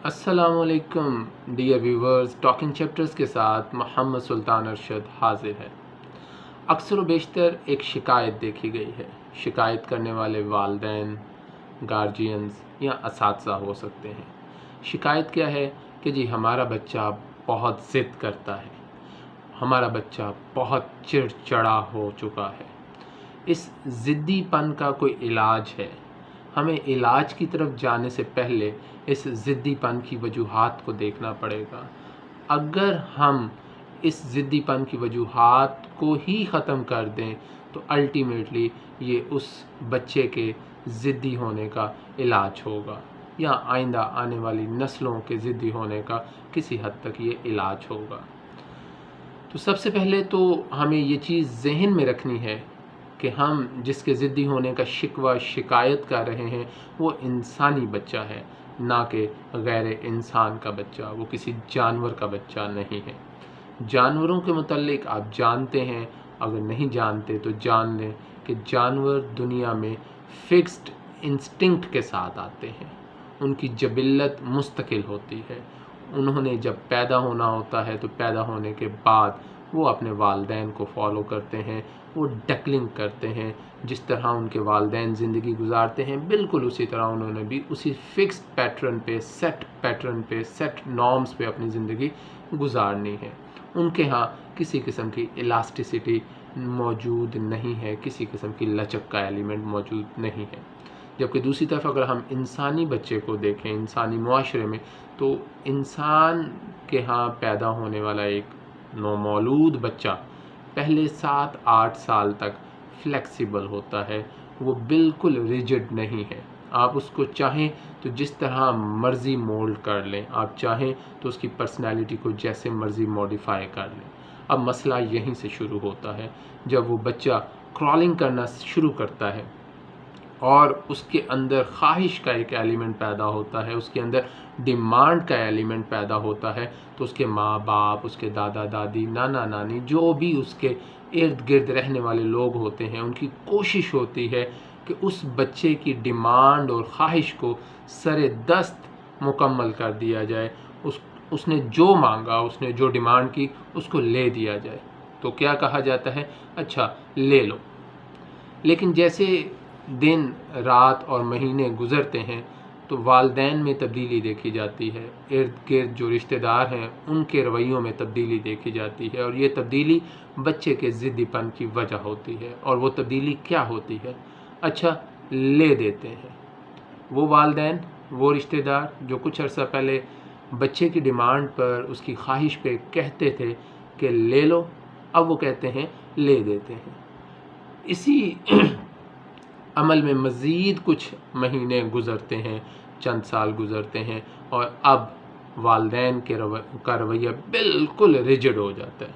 अस्सलामुअलैकुम dear viewers, talking chapters के साथ मोहम्मद सुल्तान अरशद हाजिर है। अक्सर व बेशतर एक शिकायत देखी गई है। शिकायत करने वाले वालिदैन, गार्जियंस या असातिज़ा हो सकते हैं। शिकायत क्या है कि जी हमारा बच्चा बहुत ज़िद करता है, हमारा बच्चा बहुत चिड़चिड़ा हो चुका है। इस ज़िद्दीपन का कोई इलाज है? हमें इलाज की तरफ जाने से पहले इस ज़िद्दीपन की वजूहात को देखना पड़ेगा। अगर हम इस ज़िद्दीपन की वजूहात को ही ख़त्म कर दें तो अल्टीमेटली ये उस बच्चे के ज़िद्दी होने का इलाज होगा, या आइंदा आने वाली नस्लों के ज़िद्दी होने का किसी हद तक ये इलाज होगा। तो सबसे पहले तो हमें ये चीज़ ज़हन में रखनी है कि हम जिसके ज़िद्दी होने का शिकवा शिकायत कर रहे हैं वो इंसानी बच्चा है, ना कि गैर इंसान का बच्चा। वो किसी जानवर का बच्चा नहीं है। जानवरों के मुतल्लिक आप जानते हैं, अगर नहीं जानते तो जान लें कि जानवर दुनिया में फिक्स्ड इंस्टिंक्ट के साथ आते हैं। उनकी जबिल्लत मुस्तकिल होती है। उन्होंने जब पैदा होना होता है तो पैदा होने के बाद वो अपने वालिदैन को फॉलो करते हैं, वो डकलिंग करते हैं। जिस तरह उनके वालिदैन ज़िंदगी गुजारते हैं बिल्कुल उसी तरह उन्होंने भी उसी फिक्स्ड पैटर्न पे, सेट नॉर्म्स पे अपनी ज़िंदगी गुजारनी है। उनके यहाँ किसी किस्म की इलास्टिसिटी मौजूद नहीं है, किसी किस्म की लचक का एलिमेंट मौजूद नहीं है। जबकि दूसरी तरफ अगर हम इंसानी बच्चे को देखें, इंसानी मुआशरे में, तो इंसान के यहाँ पैदा होने वाला एक नौमौलूद बच्चा पहले 7-8 साल तक फ्लेक्सिबल होता है। वो बिल्कुल रिजिड नहीं है। आप उसको चाहें तो जिस तरह मर्ज़ी मोल्ड कर लें, आप चाहें तो उसकी पर्सनैलिटी को जैसे मर्ज़ी मॉडिफाई कर लें। अब मसला यहीं से शुरू होता है जब वो बच्चा क्रॉलिंग करना शुरू करता है और उसके अंदर ख्वाहिश का एक एलिमेंट पैदा होता है, उसके अंदर डिमांड का एलिमेंट पैदा होता है। तो उसके माँ बाप, उसके दादा दादी, नाना नानी, जो भी उसके इर्द गिर्द रहने वाले लोग होते हैं, उनकी कोशिश होती है कि उस बच्चे की डिमांड और ख्वाहिश को सरे दस्त मुकम्मल कर दिया जाए। उसने जो मांगा, उसने जो डिमांड की, उसको ले दिया जाए। तो क्या कहा जाता है, अच्छा ले लो। लेकिन जैसे दिन, रात और महीने गुज़रते हैं तो वालिदैन में तब्दीली देखी जाती है। इर्द गिर्द जो रिश्तेदार हैं उनके रवैयों में तब्दीली देखी जाती है, और ये तब्दीली बच्चे के ज़िद्दीपन की वजह होती है। और वो तब्दीली क्या होती है? अच्छा, ले देते हैं। वो वालिदैन, वो रिश्तेदार जो कुछ अर्सा पहले बच्चे की डिमांड पर, उसकी ख्वाहिश पे कहते थे कि ले लो, अब वो कहते हैं ले देते हैं। इसी अमल में मज़ीद कुछ महीने गुज़रते हैं, चंद साल गुज़रते हैं, और अब वालिदैन का रवैया बिल्कुल रिजिड हो जाता है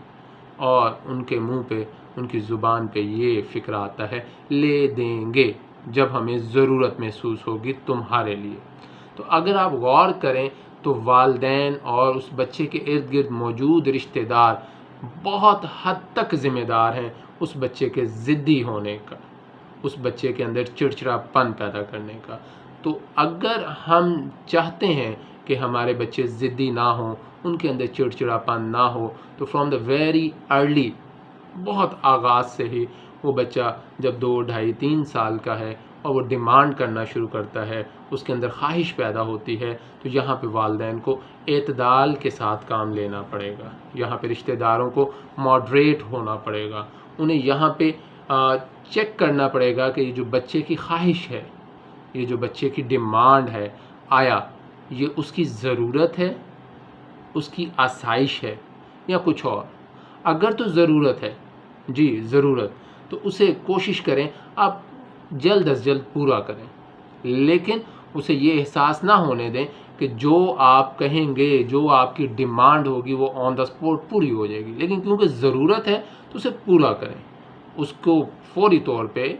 और उनके मुंह पे, उनकी ज़ुबान पे ये फ़िक्र आता है, ले देंगे जब हमें ज़रूरत महसूस होगी तुम्हारे लिए। तो अगर आप गौर करें तो वालिदैन और उस बच्चे के इर्द गिर्द मौजूद रिश्तेदार बहुत हद तक ज़िम्मेदार हैं उस बच्चे के ज़िद्दी होने का, उस बच्चे के अंदर चिड़चिड़ापन पैदा करने का। तो अगर हम चाहते हैं कि हमारे बच्चे ज़िद्दी ना हों, उनके अंदर चिड़चिड़ापन ना हो, तो फ्रॉम द वेरी अर्ली, बहुत आगाज़ से ही वो बच्चा जब 2, 2.5, 3 साल का है और वो डिमांड करना शुरू करता है, उसके अंदर ख्वाहिश पैदा होती है, तो यहाँ पे वालिदैन को एतदाल के साथ काम लेना पड़ेगा। यहाँ पे रिश्तेदारों को मॉडरेट होना पड़ेगा। उन्हें यहाँ पे चेक करना पड़ेगा कि ये जो बच्चे की ख्वाहिश है, ये जो बच्चे की डिमांड है, आया ये उसकी ज़रूरत है, उसकी आसाइश है, या कुछ और। अगर तो ज़रूरत है, जी ज़रूरत, तो उसे कोशिश करें आप जल्द अज जल्द पूरा करें। लेकिन उसे ये एहसास ना होने दें कि जो आप कहेंगे, जो आपकी डिमांड होगी, वो ऑन द स्पॉट पूरी हो जाएगी। लेकिन क्योंकि ज़रूरत है तो उसे पूरा करें, उसको फौरी तौर पे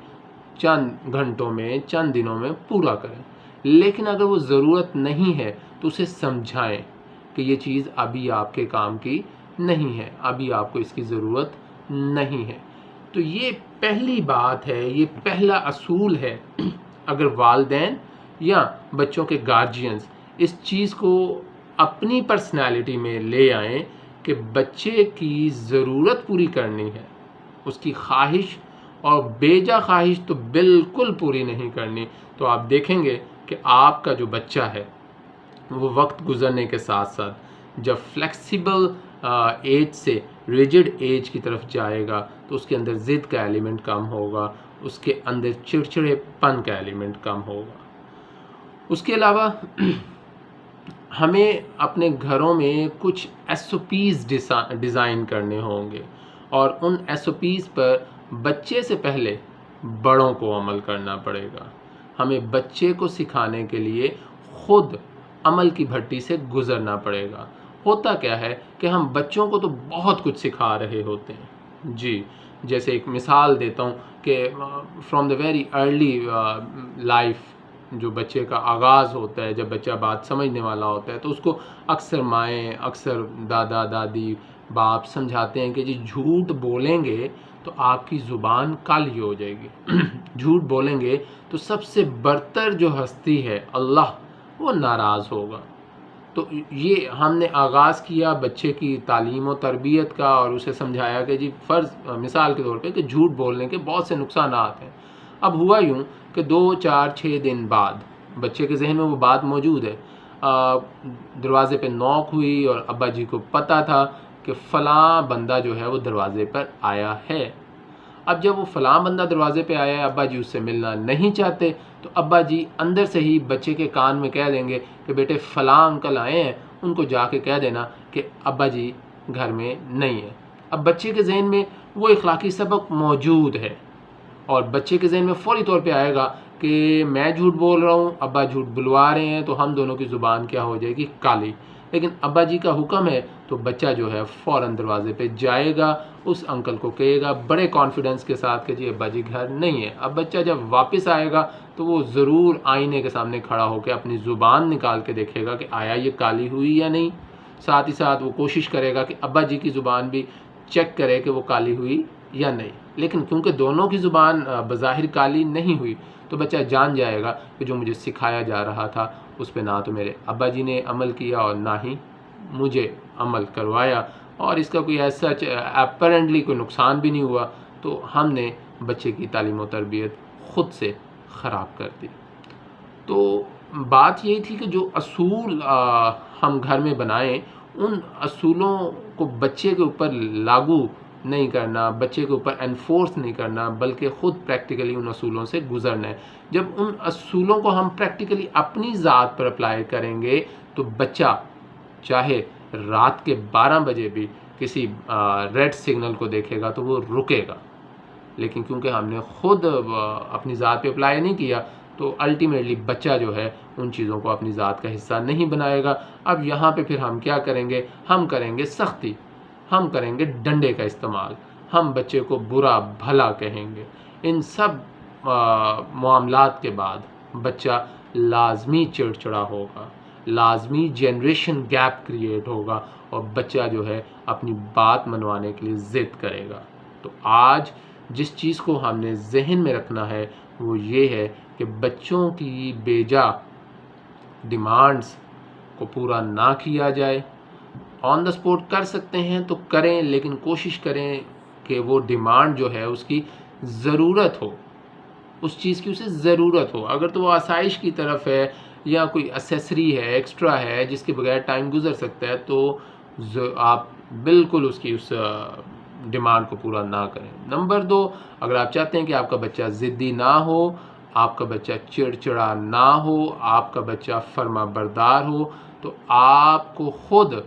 चंद घंटों में, चंद दिनों में पूरा करें। लेकिन अगर वो ज़रूरत नहीं है तो उसे समझाएं कि ये चीज़ अभी आपके काम की नहीं है, अभी आपको इसकी ज़रूरत नहीं है। तो ये पहली बात है, ये पहला असूल है। अगर वालिदैन या बच्चों के गार्जियंस इस चीज़ को अपनी पर्सनैलिटी में ले आएँ कि बच्चे की ज़रूरत पूरी करनी है, उसकी ख्वाहिश और बेजा ख्वाहिश तो बिल्कुल पूरी नहीं करनी। तो आप देखेंगे कि आपका जो बच्चा है वो वक्त गुज़रने के साथ साथ जब फ्लेक्सिबल एज से रिजिड एज की तरफ जाएगा तो उसके अंदर ज़िद का एलिमेंट कम होगा, उसके अंदर चिड़चिड़ेपन का एलिमेंट कम होगा। उसके अलावा हमें अपने घरों में कुछ SOPs डिज़ाइन करने होंगे और उन SOPs पर बच्चे से पहले बड़ों को अमल करना पड़ेगा। हमें बच्चे को सिखाने के लिए खुद अमल की भट्टी से गुज़रना पड़ेगा। होता क्या है कि हम बच्चों को तो बहुत कुछ सिखा रहे होते हैं जी, जैसे एक मिसाल देता हूँ कि from the very early life जो बच्चे का आगाज़ होता है, जब बच्चा बात समझने वाला होता है तो उसको अक्सर माएँ, अक्सर दादा दादी, बाप समझाते हैं कि जी झूठ बोलेंगे तो आपकी ज़ुबान काली हो जाएगी झूठ बोलेंगे तो सबसे बरतर जो हस्ती है अल्लाह, वो नाराज़ होगा। तो ये हमने आगाज़ किया बच्चे की तालीम और तरबियत का और उसे समझाया कि जी मिसाल के तौर पे कि झूठ बोलने के बहुत से नुकसानात हैं। अब हुआ यूँ कि 2, 4, 6 दिन बाद बच्चे के जहन में वो बात मौजूद है। दरवाज़े पे नॉक हुई और अब्बा जी को पता था कि फ़लाँ बंदा जो है वो दरवाज़े पर आया है। अब जब वो फ़लाँ बंदा दरवाज़े पे आया है, अब्बा जी उससे मिलना नहीं चाहते, तो अब्बा जी अंदर से ही बच्चे के कान में कह देंगे कि बेटे फ़लाँ अंकल आए हैं, उनको जाके कह देना कि अब्बा जी घर में नहीं है। अब बच्चे के जहन में वो इखलाकी सबक मौजूद है और बच्चे के जहन में फ़ौरी तौर पे आएगा कि मैं झूठ बोल रहा हूँ, अब्बा झूठ बुलवा रहे हैं, तो हम दोनों की ज़ुबान क्या हो जाएगी, काली। लेकिन अब्बा जी का हुक्म है तो बच्चा जो है फ़ौरन दरवाज़े पे जाएगा, उस अंकल को कहेगा बड़े कॉन्फिडेंस के साथ कि जी अब्बा जी घर नहीं है। अब बच्चा जब वापस आएगा तो वो ज़रूर आईने के सामने खड़ा होकर अपनी ज़ुबान निकाल के देखेगा कि आया ये काली हुई या नहीं। साथ ही साथ वो कोशिश करेगा कि अब्बा जी की ज़ुबान भी चेक करे कि वो काली हुई या नहीं। लेकिन क्योंकि दोनों की ज़ुबान बज़ाहिर काली नहीं हुई तो बच्चा जान जाएगा कि जो मुझे सिखाया जा रहा था उस पे ना तो मेरे अब्बा जी ने अमल किया और ना ही मुझे अमल करवाया, और इसका कोई ऐसा अपरेंटली कोई नुकसान भी नहीं हुआ। तो हमने बच्चे की तालीम और तरबियत ख़ुद से ख़राब कर दी। तो बात यही थी कि जो असूल हम घर में बनाएं, उन असूलों को बच्चे के ऊपर लागू नहीं करना, बच्चे के ऊपर एनफोर्स नहीं करना, बल्कि ख़ुद प्रैक्टिकली उन असूलों से गुज़रना है। जब उन असूलों को हम प्रैक्टिकली अपनी ज़ात पर अप्लाई करेंगे तो बच्चा चाहे रात के 12 बजे भी किसी रेड सिग्नल को देखेगा तो वो रुकेगा। लेकिन क्योंकि हमने ख़ुद अपनी ज़ात पे अप्लाई नहीं किया तो अल्टीमेटली बच्चा जो है उन चीज़ों को अपनी ज़ात का हिस्सा नहीं बनाएगा। अब यहाँ पे फिर हम क्या करेंगे, हम करेंगे सख्ती, हम करेंगे डंडे का इस्तेमाल, हम बच्चे को बुरा भला कहेंगे। इन सब मामलात के बाद बच्चा लाजमी चिड़चिड़ा होगा, लाजमी जनरेशन गैप क्रिएट होगा और बच्चा जो है अपनी बात मनवाने के लिए ज़िद करेगा। तो आज जिस चीज़ को हमने जहन में रखना है वो ये है कि बच्चों की बेजा डिमांड्स को पूरा ना किया जाए। ऑन द स्पॉट कर सकते हैं तो करें, लेकिन कोशिश करें कि वो डिमांड जो है उसकी ज़रूरत हो, उस चीज़ की उसे ज़रूरत हो। अगर तो वो आसाइश की तरफ है या कोई एक्सेसरी है, एक्स्ट्रा है जिसके बगैर टाइम गुजर सकता है, तो आप बिल्कुल उसकी उस डिमांड को पूरा ना करें। नंबर 2, अगर आप चाहते हैं कि आपका बच्चा ज़िद्दी ना हो, आपका बच्चा चिड़चिड़ा ना हो, आपका बच्चा फर्माबरदार हो, तो आपको ख़ुद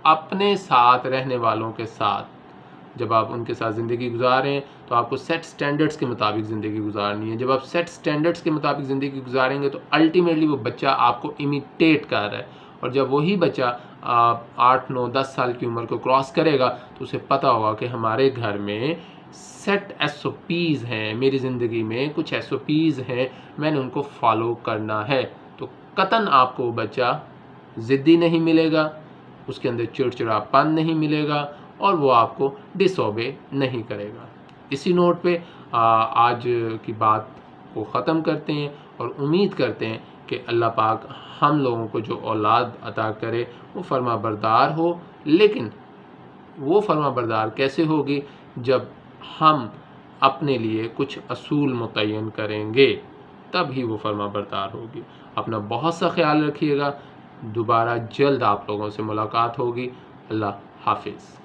अपने साथ रहने वालों के साथ जब आप उनके साथ ज़िंदगी गुजारें तो आपको सेट स्टैंडर्ड्स के मुताबिक ज़िंदगी गुजारनी है। जब आप सेट स्टैंडर्ड्स के मुताबिक ज़िंदगी गुजारेंगे तो अल्टीमेटली वो बच्चा आपको इमिटेट कर रहा है, और जब वही बच्चा 8, 9, 10 साल की उम्र को क्रॉस करेगा तो उसे पता होगा कि हमारे घर में सेट SOPs हैं, मेरी ज़िंदगी में कुछ SOPs हैं, मैंने उनको फॉलो करना है। तो कतन आपको वो बच्चा ज़िद्दी नहीं मिलेगा, उसके अंदर चिड़चिड़ापन नहीं मिलेगा और वो आपको डिसओबे नहीं करेगा। इसी नोट पे आज की बात को ख़त्म करते हैं और उम्मीद करते हैं कि अल्लाह पाक हम लोगों को जो औलाद अता करे वो फर्माबरदार हो, लेकिन वो फर्माबरदार कैसे होगी? जब हम अपने लिए कुछ असूल मुतय्यन करेंगे तब ही वो फर्माबरदार होगी। अपना बहुत सा ख्याल रखिएगा। दोबारा जल्द आप लोगों से मुलाकात होगी। अल्लाह हाफिज़।